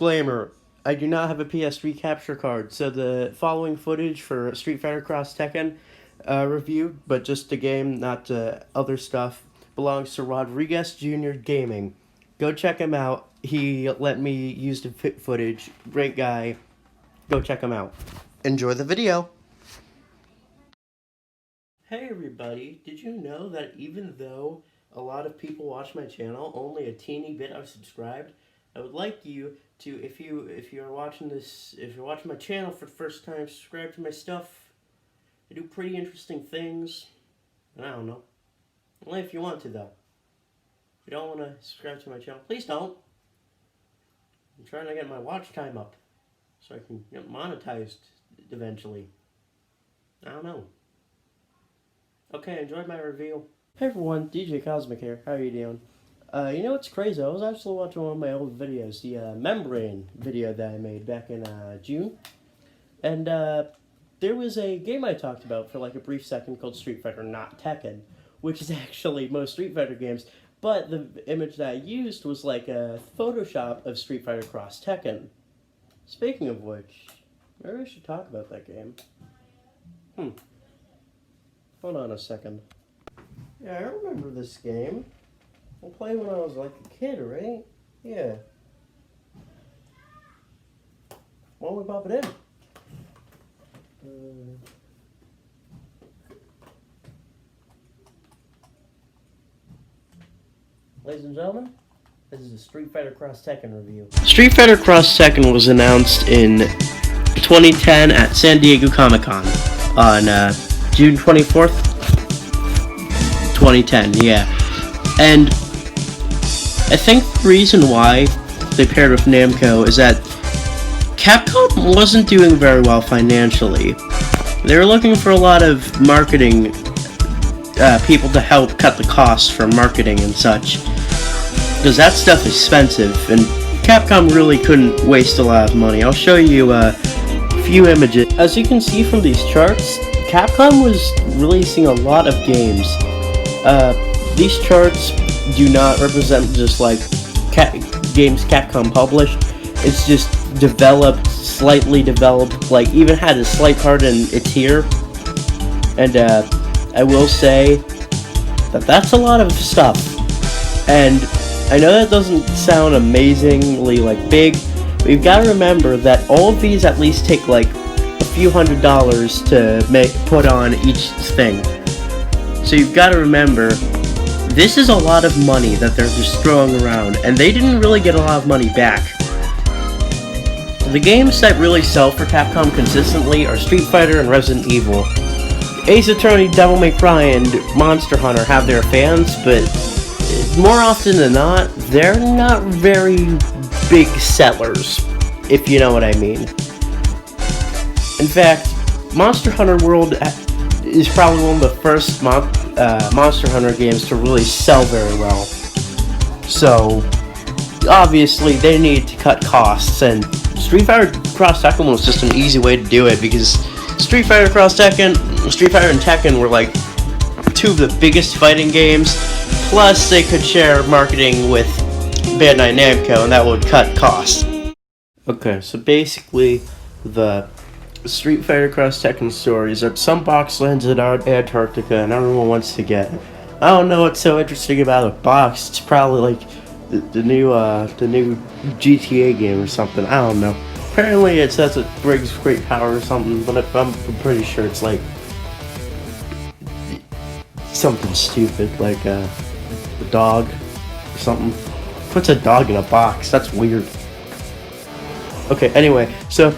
Disclaimer, I do not have a PS3 capture card, so the following footage for Street Fighter X TEKKEN review, but just the game, not other stuff, belongs to Rodriguez Jr. Gaming. Go check him out. He let me use the footage. Great guy. Go check him out. Enjoy the video. Hey everybody, did you know that even though a lot of people watch my channel, only a teeny bit are subscribed? I would like you to, if you're watching my channel for the first time, subscribe to my stuff. I do pretty interesting things. And I don't know. Only if you want to, though. If you don't want to subscribe to my channel, please don't. I'm trying to get my watch time up so I can get monetized eventually. I don't know. Okay, enjoy my review. Hey everyone, DJ Cosmic here. How are you doing? You know what's crazy? I was actually watching one of my old videos, the Membrane video that I made back in June. And there was a game I talked about for like a brief second called Street Fighter, not Tekken, which is actually most Street Fighter games. But the image that I used was like a Photoshop of Street Fighter X TEKKEN. Speaking of which, maybe I should talk about that game. Hold on a second. Yeah, I remember this game. I played when I was like a kid, right? Yeah. Why don't we pop it in? Ladies and gentlemen, this is a Street Fighter X TEKKEN review. Street Fighter X TEKKEN was announced in 2010 at San Diego Comic-Con on June 24th, 2010, yeah. And I think the reason why they paired with Namco is that Capcom wasn't doing very well financially. They were looking for a lot of marketing people to help cut the costs for marketing and such, because that stuff is expensive, and Capcom really couldn't waste a lot of money. I'll show you a few images. As you can see from these charts, Capcom was releasing a lot of games. These charts do not represent just like games Capcom published. It's just developed, slightly developed, like even had a slight part in its here. And I will say that that's a lot of stuff. And I know that doesn't sound amazingly like big, but you've got to remember that all of these at least take like a few $100s to put on each thing. So you've got to remember, this is a lot of money that they're just throwing around, and they didn't really get a lot of money back. The games that really sell for Capcom consistently are Street Fighter and Resident Evil. Ace Attorney, Devil May Cry, and Monster Hunter have their fans, but more often than not, they're not very big sellers, if you know what I mean. In fact, Monster Hunter World is probably one of the first Monster Hunter games to really sell very well. So, obviously, they need to cut costs, and Street Fighter X TEKKEN was just an easy way to do it, because Street Fighter X TEKKEN, Street Fighter and Tekken were like two of the biggest fighting games, plus they could share marketing with Bandai Namco, and that would cut costs. Okay, so basically, the Street Fighter X TEKKEN story is that some box lands in Antarctica and everyone wants to get it. I don't know what's so interesting about a box. It's probably like the new GTA game or something. I don't know. Apparently it says it brings great power or something, but I'm pretty sure it's like something stupid, like a dog or something. Puts a dog in a box. That's weird. Okay, anyway, so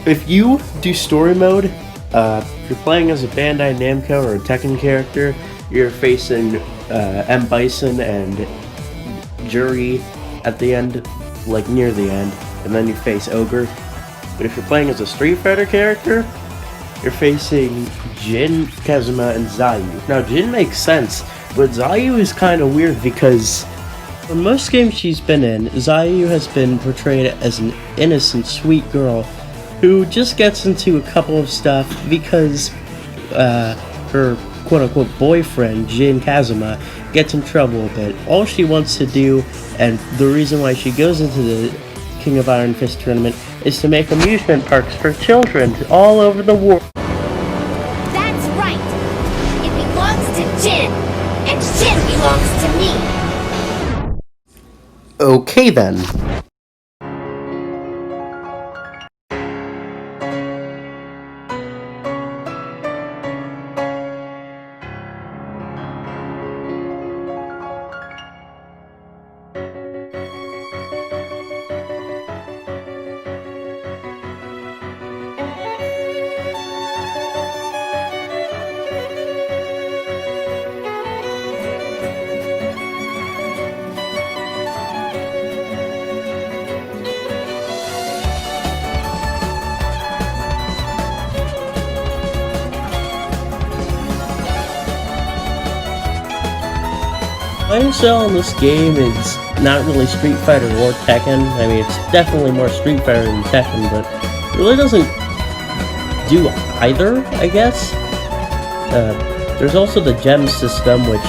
if you do story mode, if you're playing as a Bandai Namco or a Tekken character, you're facing M. Bison and Juri at the end, like near the end, and then you face Ogre. But if you're playing as a Street Fighter character, you're facing Jin, Kazuma, and Zayu. Now, Jin makes sense, but Zayu is kind of weird because in most games she's been in, Zayu has been portrayed as an innocent, sweet girl who just gets into a couple of stuff because her quote-unquote boyfriend, Jin Kazuma, gets in trouble a bit. All she wants to do, and the reason why she goes into King of Iron Fist tournament is to make amusement parks for children all over the world. That's right! It belongs to Jin! And Jin belongs to me! Okay then. My style in this game is not really Street Fighter or Tekken. I mean, it's definitely more Street Fighter than Tekken, but it really doesn't do either, I guess. There's also the gem system, which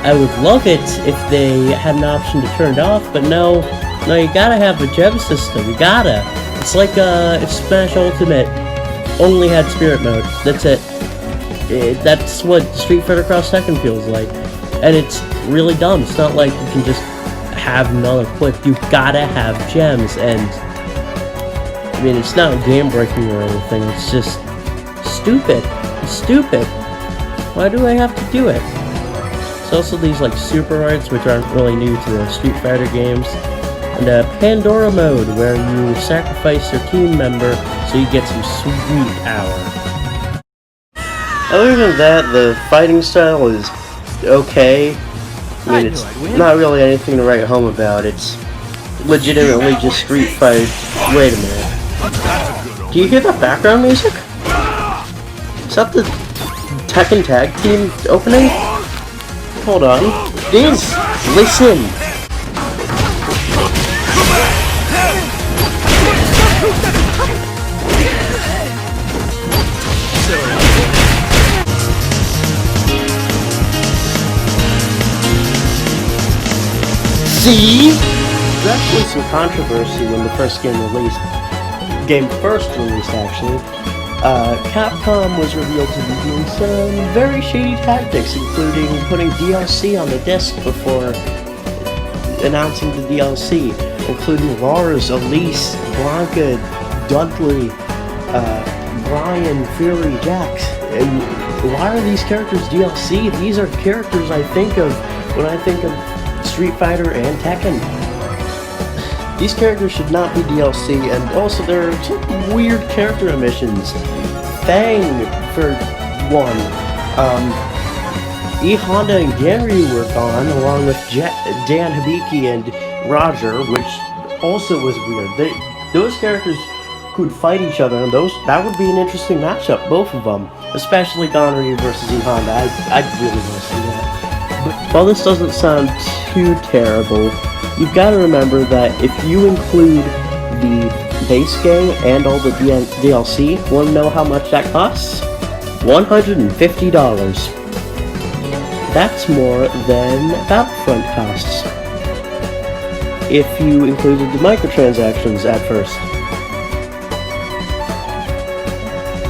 I would love it if they had an option to turn it off, but no, you gotta have a gem system, you gotta. It's like if Smash Ultimate only had Spirit Mode, that's it. That's what Street Fighter Cross Tekken feels like. And it's really dumb. It's not like you can just have another clip. You gotta have gems, and I mean, it's not game breaking or anything. It's just stupid. It's stupid. Why do I have to do it? There's also these like super arts, which aren't really new to the Street Fighter games, and Pandora mode, where you sacrifice your team member so you get some sweet power. Other than that, the fighting style is okay. I mean, it's not really anything to write home about. It's legitimately just Street Fighter. Wait a minute. Do you hear that background music? Is that the Tekken Tag Team opening? Hold on. Diz, listen! See? There's actually some controversy when the first game released. Actually. Capcom was revealed to be doing some very shady tactics, including putting DLC on the disc before announcing the DLC, including Lars, Elise, Blanca, Dudley, Brian, Fury, Jax. And why are these characters DLC? These are characters I think of when I think of Street Fighter and Tekken. These characters should not be DLC, and also there are some weird character omissions. Fang, for one. E. Honda and Gary were gone, along with Dan Hibiki and Roger, which also was weird. Those characters could fight each other, and that would be an interesting matchup, both of them. Especially Donnery versus E. Honda. I'd really want to see that. But while this doesn't sound too terrible, you've got to remember that if you include the base game and all the DLC, want to know how much that costs? $150. That's more than Battlefront costs, if you included the microtransactions at first.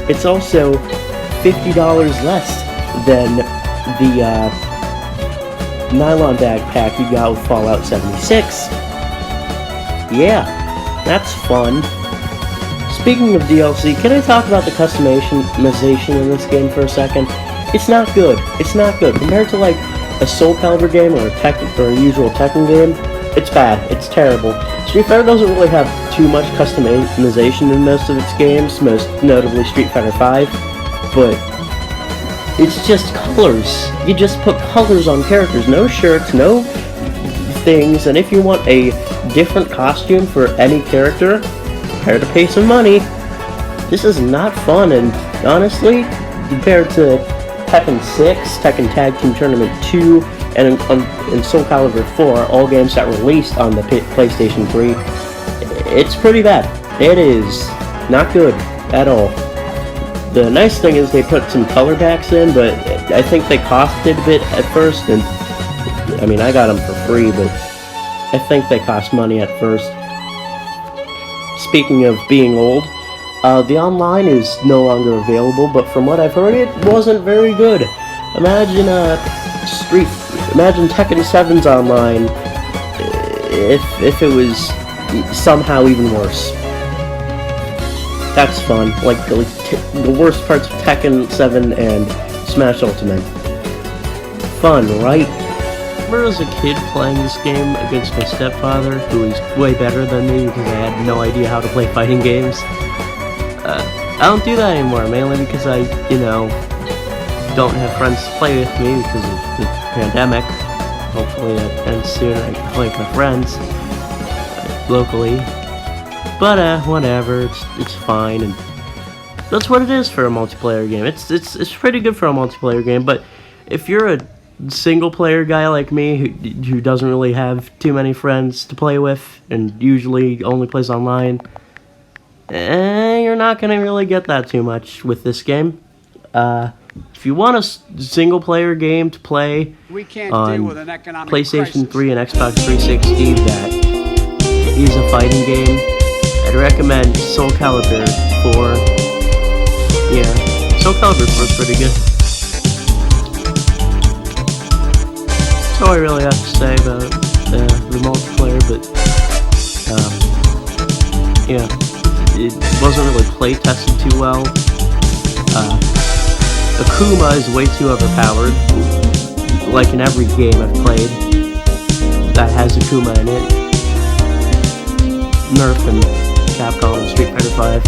It's also $50 less than the nylon bag pack you got with Fallout 76. Yeah, that's fun. Speaking of DLC, can I talk about the customization in this game for a second? It's not good. It's not good. Compared to like a Soul Calibur game or a usual Tekken game, it's bad. It's terrible. Street Fighter doesn't really have too much customization in most of its games, most notably Street Fighter V, but it's just colors. You just put colors on characters, no shirts, no things, and if you want a different costume for any character, prepare to pay some money. This is not fun, and honestly, compared to Tekken 6, Tekken Tag Team Tournament 2, and Soul Calibur 4, all games that released on the PlayStation 3, it's pretty bad. It is not good at all. The nice thing is they put some color packs in, but I think they costed a bit at first, and I mean, I got them for free, but I think they cost money at first. speaking of being old, the online is no longer available, but from what I've heard, it wasn't very good. Imagine Tekken 7's online if it was somehow even worse. That's fun. Like the worst parts of Tekken 7 and Smash Ultimate. Fun, right? I remember as a kid playing this game against my stepfather, who was way better than me because I had no idea how to play fighting games. I don't do that anymore, mainly because I, don't have friends to play with me because of the pandemic. Hopefully that ends soon and I can play with my friends locally. But whatever, it's fine, and that's what it is for a multiplayer game. It's pretty good for a multiplayer game, but if you're a single player guy like me who doesn't really have too many friends to play with and usually only plays online, you're not gonna really get that too much with this game. If you want a single player game to play on PlayStation 3 and Xbox 360 that is a fighting game, I'd recommend Soul Calibur 4. Yeah, Soul Calibur 4 is pretty good. That's all I really have to say about the multiplayer, but yeah, it wasn't really play tested too well. Akuma is way too overpowered, like in every game I've played that has Akuma in it. Nerf and Capcom and Street Fighter 5.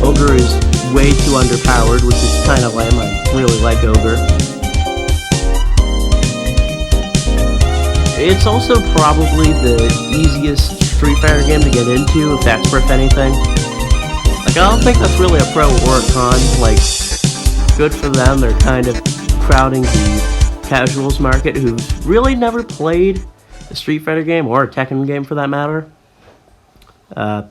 Ogre is way too underpowered, which is kind of lame. I really like Ogre. It's also probably the easiest Street Fighter game to get into, if that's worth anything. Like, I don't think that's really a pro or a con. Like, good for them, they're kind of crowding the casuals market who's really never played a Street Fighter game, or a Tekken game for that matter. I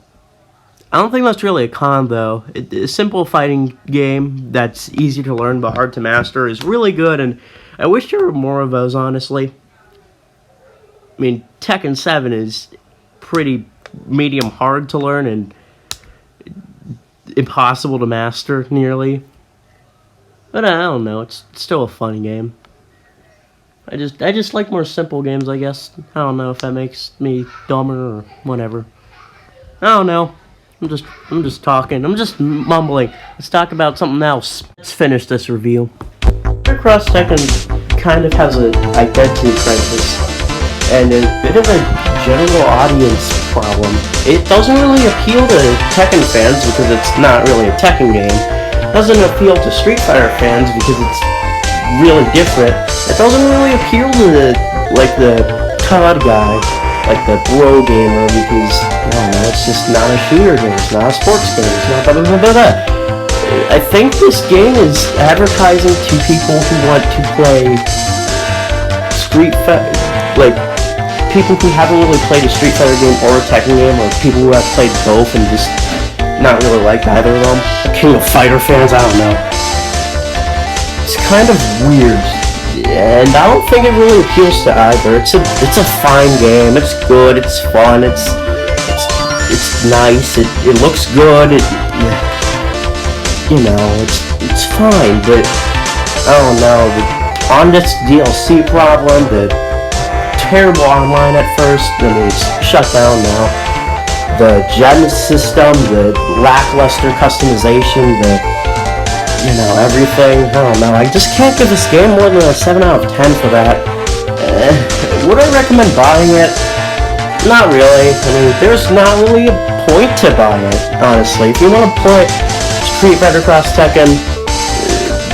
don't think that's really a con, though. A simple fighting game that's easy to learn but hard to master is really good, and I wish there were more of those, honestly. I mean, Tekken 7 is pretty medium hard to learn and impossible to master, nearly. But I don't know, it's still a fun game. I just like more simple games, I guess. I don't know if that makes me dumber or whatever. I don't know. I'm just talking. I'm just mumbling. Let's talk about something else. Let's finish this review. Fighter X Tekken kind of has an identity crisis and a bit of a general audience problem. It doesn't really appeal to Tekken fans because it's not really a Tekken game. It doesn't appeal to Street Fighter fans because it's really different. It doesn't really appeal to the COD guy, like the bro gamer, because I don't know, it's just not a shooter game, it's not a sports game, it's not blah blah blah blah. I think this game is advertising to people who want to play Street Fighter, like people who haven't really played a Street Fighter game or a Tekken game, or people who have played both and just not really like either of them. King of Fighter fans, I don't know. It's kind of weird, and I don't think it really appeals to either. It's a fine game. It's good. It's fun. It's nice. It looks good. It's fine. But I don't know. On this DLC problem, the terrible online at first, I mean, it's shut down now. The gem system, the lackluster customization, everything. I don't know. I just can't give this game more than a 7 out of 10 for that. Would I recommend buying it? Not really. I mean, there's not really a point to buy it, honestly. If you want to play Street Fighter X Tekken,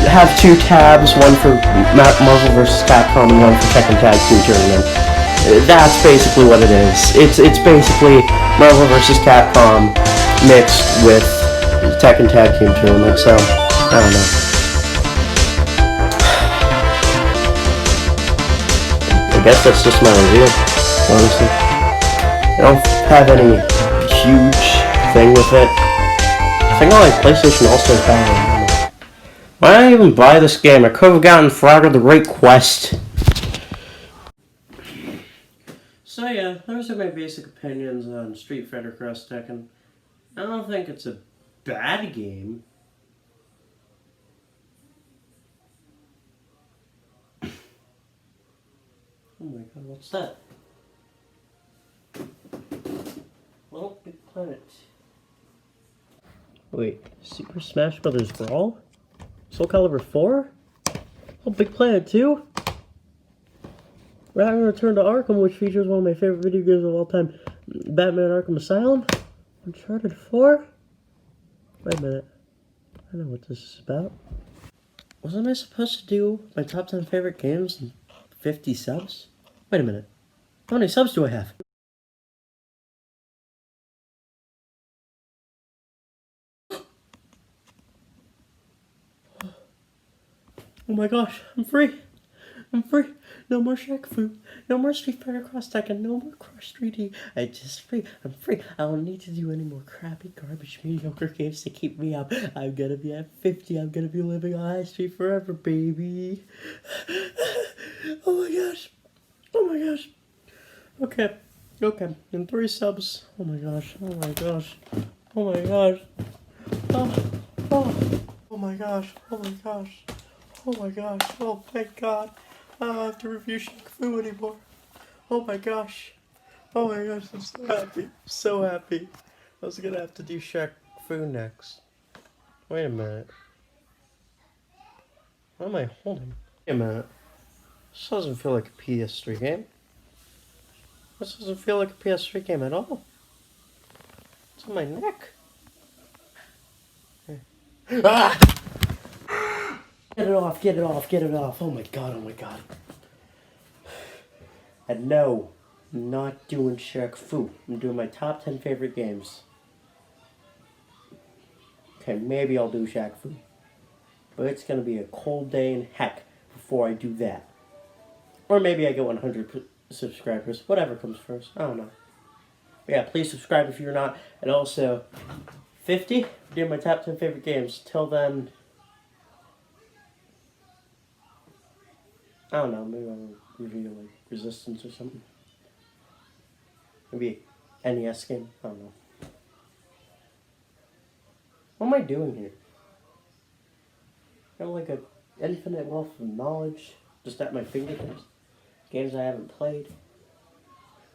have 2 tabs, one for Marvel vs. Capcom and one for Tekken Tag Team Tournament. That's basically what it is. It's basically Marvel vs. Capcom mixed with Tekken Tag Team Tournament, so I don't know. I guess that's just my review, honestly. I don't have any huge thing with it. I think I like PlayStation All-Star Power. Why did I even buy this game? I could have gotten Frogger the Great Quest. So, So yeah, those are my basic opinions on Street Fighter X Tekken. I don't think it's a bad game. Oh my god, what's that? Little Big Planet. Wait, Super Smash Brothers Brawl? Soul Calibur 4? Oh, Big Planet 2? Batman Return to Arkham, which features one of my favorite video games of all time, Batman Arkham Asylum? Uncharted 4? Wait a minute. I know what this is about. Wasn't I supposed to do my top 10 favorite games and 50 subs? Wait a minute. How many subs do I have? Oh my gosh, I'm free! I'm free! No more Shaq Fu, no more Street Fighter X Tekken, no more Crush 3D. I'm just free. I'm free. I don't need to do any more crappy, garbage, mediocre games to keep me up. I'm gonna be at 50. I'm gonna be living on High Street forever, baby. Oh my gosh. Oh my gosh. Okay. Okay. And 3 subs. Oh my gosh. Oh my gosh. Oh my gosh. Oh my gosh. Oh my gosh. Oh my gosh. Oh thank God. I don't have to review Shaq Fu anymore. Oh my gosh. Oh my gosh, I'm so happy. So happy. I was gonna have to do Shaq Fu next. Wait a minute. What am I holding? Wait a minute. This doesn't feel like a PS3 game. This doesn't feel like a PS3 game at all. It's on my neck. Ah! Get it off, get it off, get it off. Oh my god, oh my god. And no, I'm not doing Shaq Fu. I'm doing my top 10 favorite games. Okay, maybe I'll do Shaq Fu. But it's gonna be a cold day in heck before I do that. Or maybe I get 100 subscribers. Whatever comes first. I don't know. But yeah, please subscribe if you're not. And also, 50? Doing my top 10 favorite games. Till then, I don't know, maybe I'll review like Resistance or something. Maybe an NES game. I don't know. What am I doing here? I'm like an infinite wealth of knowledge just at my fingertips. Games I haven't played.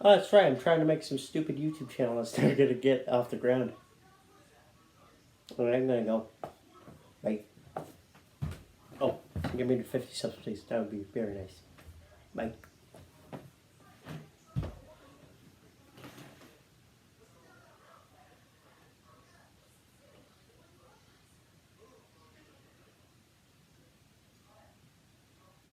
Oh, that's right. I'm trying to make some stupid YouTube channel that's never gonna get off the ground. And I'm gonna go. Bye. Oh, give me the 50 subs, please. That would be very nice. Bye.